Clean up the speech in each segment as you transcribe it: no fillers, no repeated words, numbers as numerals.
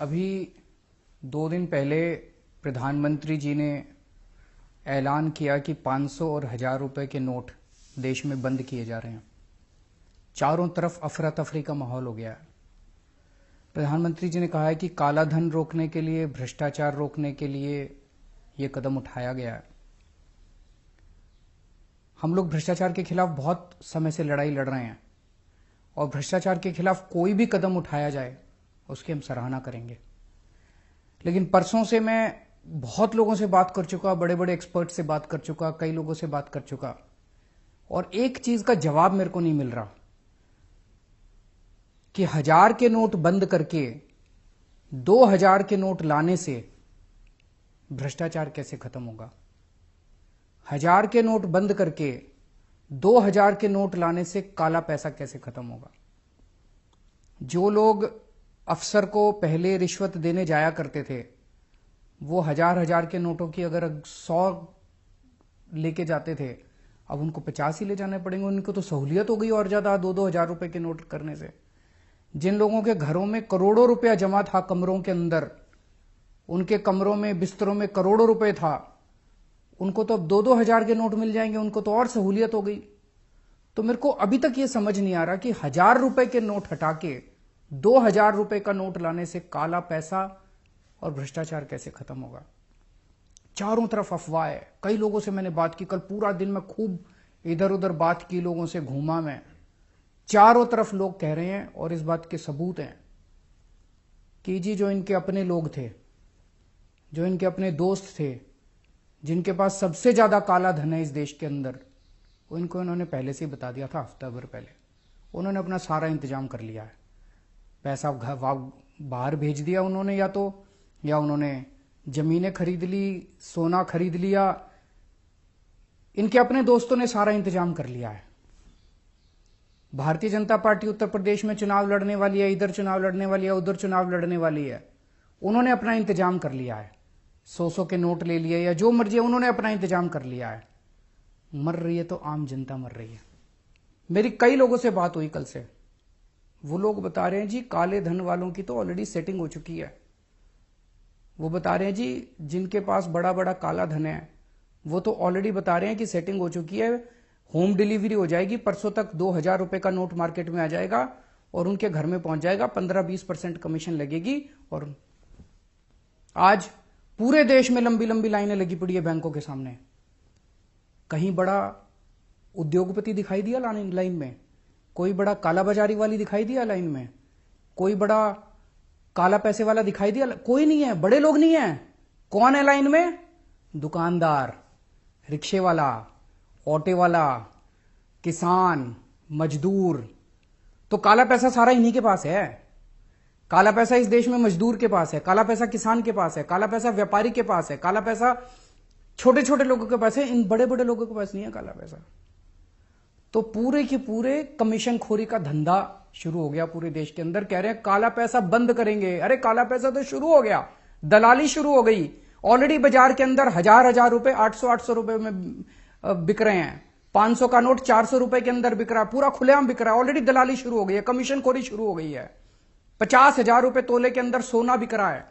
अभी 2 दिन पहले प्रधानमंत्री जी ने ऐलान किया कि 500 और 1000 रुपए के नोट देश में बंद किए जा रहे हैं। चारों तरफ अफरा तफरी का माहौल हो गया है। प्रधानमंत्री जी ने कहा है कि काला धन रोकने के लिए, भ्रष्टाचार रोकने के लिए ये कदम उठाया गया है। हम लोग भ्रष्टाचार के खिलाफ बहुत समय से लड़ाई लड़ रहे हैं और भ्रष्टाचार के खिलाफ कोई भी कदम उठाया जाए उसकी हम सराहना करेंगे। लेकिन परसों से मैं बहुत लोगों से बात कर चुका, बड़े बड़े एक्सपर्ट से बात कर चुका, कई लोगों से बात कर चुका, और एक चीज का जवाब मेरे को नहीं मिल रहा कि 1000 के नोट बंद करके 2000 के नोट लाने से भ्रष्टाचार कैसे खत्म होगा। 1000 के नोट बंद करके 2000 के नोट लाने से काला पैसा कैसे खत्म होगा। जो लोग अफसर को पहले रिश्वत देने जाया करते थे, वो 1000 के नोटों की अगर 100 लेके जाते थे, अब उनको 50 ही ले जाने पड़ेंगे। उनको तो सहूलियत हो गई और ज्यादा 2-2 हजार रुपए के नोट करने से। जिन लोगों के घरों में करोड़ों रुपया जमा था, कमरों के अंदर, उनके कमरों में, बिस्तरों में करोड़ों रुपए था, उनको तो अब 2-2 हजार के नोट मिल जाएंगे। उनको तो और सहूलियत हो गई। तो मेरे को अभी तक ये समझ नहीं आ रहा कि 1000 रुपए के नोट हटा के 2000 रुपए का नोट लाने से काला पैसा और भ्रष्टाचार कैसे खत्म होगा। चारों तरफ अफवाह है। कई लोगों से मैंने बात की, कल पूरा दिन मैं खूब इधर उधर बात की, लोगों से घूमा मैं। चारों तरफ लोग कह रहे हैं और इस बात के सबूत हैं कि जी जो इनके अपने लोग थे, जो इनके अपने दोस्त थे, जिनके पास सबसे ज्यादा काला धन है इस देश के अंदर, वो इनको इन्होंने पहले से ही बता दिया था, हफ्ता भर पहले। उन्होंने अपना सारा इंतजाम कर लिया है। पैसा बाहर भेज दिया उन्होंने, या उन्होंने जमीनें खरीद ली, सोना खरीद लिया। इनके अपने दोस्तों ने सारा इंतजाम कर लिया है। भारतीय जनता पार्टी उत्तर प्रदेश में चुनाव लड़ने वाली है, इधर चुनाव लड़ने वाली है, उधर चुनाव लड़ने वाली है। उन्होंने अपना इंतजाम कर लिया है। 100 के नोट ले लिए या जो मर्जी है, उन्होंने अपना इंतजाम कर लिया है। मर रही है तो आम जनता मर रही है। मेरी कई लोगों से बात हुई कल से। वो लोग बता रहे हैं जी काले धन वालों की तो ऑलरेडी सेटिंग हो चुकी है। वो बता रहे हैं जी जिनके पास बड़ा बड़ा काला धन है, वो तो ऑलरेडी बता रहे हैं कि सेटिंग हो चुकी है, होम डिलीवरी हो जाएगी, परसों तक 2000 रुपए का नोट मार्केट में आ जाएगा और उनके घर में पहुंच जाएगा। 15-20% कमीशन लगेगी। और आज पूरे देश में लंबी लंबी लाइनें लगी पड़ी है बैंकों के सामने। कहीं बड़ा उद्योगपति दिखाई दिया लाइन में? कोई बड़ा काला बाजारी वाली दिखाई दिया लाइन में? कोई बड़ा काला पैसे वाला दिखाई दिया? कोई नहीं है। बड़े लोग नहीं है। कौन है लाइन में? दुकानदार, रिक्शे वाला, ऑटो वाला, किसान, मजदूर। तो काला पैसा सारा इन्हीं के पास है। काला पैसा इस देश में मजदूर के पास है, काला पैसा किसान के पास है, काला पैसा व्यापारी के पास है, काला पैसा छोटे छोटे लोगों के पास है। इन बड़े बड़े लोगों के पास नहीं है काला पैसा। तो पूरे के पूरे कमीशन खोरी का धंधा शुरू हो गया पूरे देश के अंदर। कह रहे हैं काला पैसा बंद करेंगे। अरे काला पैसा तो शुरू हो गया, दलाली शुरू हो गई। ऑलरेडी बाजार के अंदर 1000 रुपए 800 रुपए में बिक रहे हैं। 500 का नोट 400 रुपए के अंदर बिक रहा है। पूरा खुलेआम बिक रहा है। ऑलरेडी दलाली शुरू हो गई है, कमीशन खोरी शुरू हो गई है। 50,000 रुपए तोले के अंदर सोना बिक रहा है।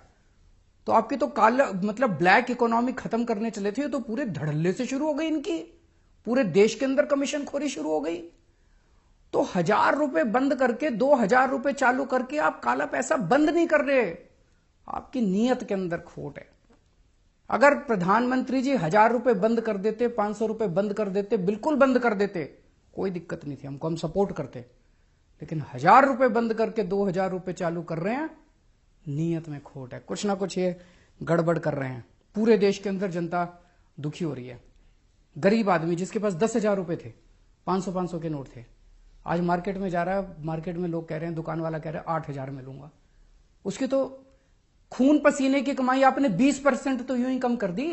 तो आपकी तो काला मतलब ब्लैक इकोनॉमी खत्म करने चले थे, तो पूरे धड़ल्ले से शुरू हो गई इनकी। पूरे देश के अंदर कमीशन खोरी शुरू हो गई। तो 1000 रुपए बंद करके 2000 रुपए चालू करके आप काला पैसा बंद नहीं कर रहे। आपकी नीयत के अंदर खोट है। अगर प्रधानमंत्री जी 1000 रुपए बंद कर देते, 500 रुपए बंद कर देते, बिल्कुल बंद कर देते, कोई दिक्कत नहीं थी, हमको, हम सपोर्ट करते। लेकिन 1000 रुपए बंद करके 2000 रुपए चालू कर रहे हैं, नीयत में खोट है। कुछ ना कुछ ये गड़बड़ कर रहे हैं। पूरे देश के अंदर जनता दुखी हो रही है। गरीब आदमी जिसके पास 10,000 रुपए थे, 500 के नोट थे, आज मार्केट में जा रहा है, मार्केट में लोग कह रहे हैं, दुकान वाला कह रहा है 8,000 में लूंगा। उसकी तो खून पसीने की कमाई आपने 20% तो यूं ही कम कर दी।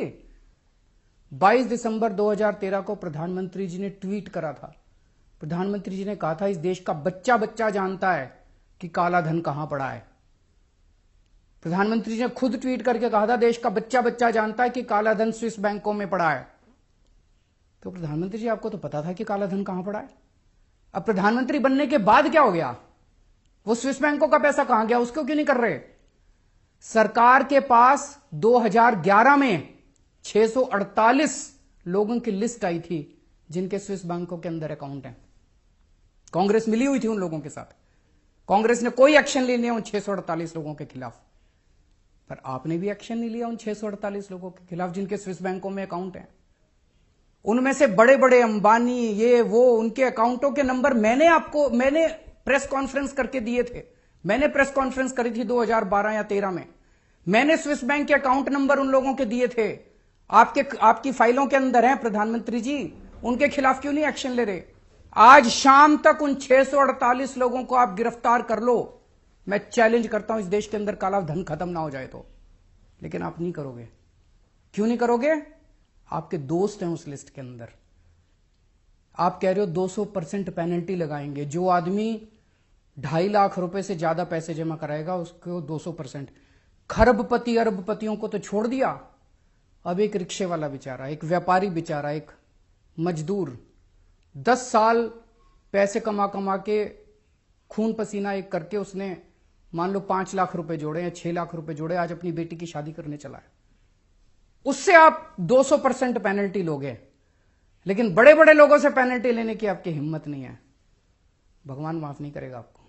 22 दिसंबर 2013 को प्रधानमंत्री जी ने ट्वीट करा था। प्रधानमंत्री जी ने कहा था इस देश का बच्चा बच्चा जानता है कि काला धन कहां पड़ा है। प्रधानमंत्री जी ने खुद ट्वीट करके कहा था देश का बच्चा बच्चा जानता है कि काला धन स्विस बैंकों में पड़ा है। तो प्रधानमंत्री जी आपको तो पता था कि काला धन कहां पड़ा है। अब प्रधानमंत्री बनने के बाद क्या हो गया? वो स्विस बैंकों का पैसा कहां गया? उसको क्यों नहीं कर रहे? सरकार के पास 2011 में 648 लोगों की लिस्ट आई थी जिनके स्विस बैंकों के अंदर अकाउंट हैं। कांग्रेस मिली हुई थी उन लोगों के साथ। कांग्रेस ने कोई एक्शन नहीं लिया उन 648 लोगों के खिलाफ, पर आपने भी एक्शन नहीं लिया उन 648 लोगों के खिलाफ जिनके स्विस बैंकों में अकाउंट हैं। उनमें से बड़े बड़े अंबानी, ये वो, उनके अकाउंटों के नंबर मैंने प्रेस कॉन्फ्रेंस करके दिए थे। मैंने प्रेस कॉन्फ्रेंस करी थी 2012 या 13 में। मैंने स्विस बैंक के अकाउंट नंबर उन लोगों के दिए थे। आपकी फाइलों के अंदर हैं प्रधानमंत्री जी। उनके खिलाफ क्यों नहीं एक्शन ले रहे? आज शाम तक उन 648 लोगों को आप गिरफ्तार कर लो। मैं चैलेंज करता हूं इस देश के अंदर काला धन खत्म ना हो जाए तो। लेकिन आप नहीं करोगे। क्यों नहीं करोगे? आपके दोस्त हैं उस लिस्ट के अंदर। आप कह रहे हो 200% पेनल्टी लगाएंगे। जो आदमी 2.5 लाख रुपए से ज्यादा पैसे जमा कराएगा उसको 200%। खरबपति अरबपतियों को तो छोड़ दिया, अब एक रिक्शे वाला बेचारा, एक व्यापारी बेचारा, एक मजदूर 10 साल पैसे कमा कमा के खून पसीना एक करके उसने मान लो 5 लाख रुपए जोड़े या 6 लाख रुपए जोड़े, आज अपनी बेटी की शादी करने चला है। उससे आप 200% पेनल्टी लोगे, लेकिन बड़े बड़े लोगों से पेनल्टी लेने की आपकी हिम्मत नहीं है। भगवान माफ नहीं करेगा आपको।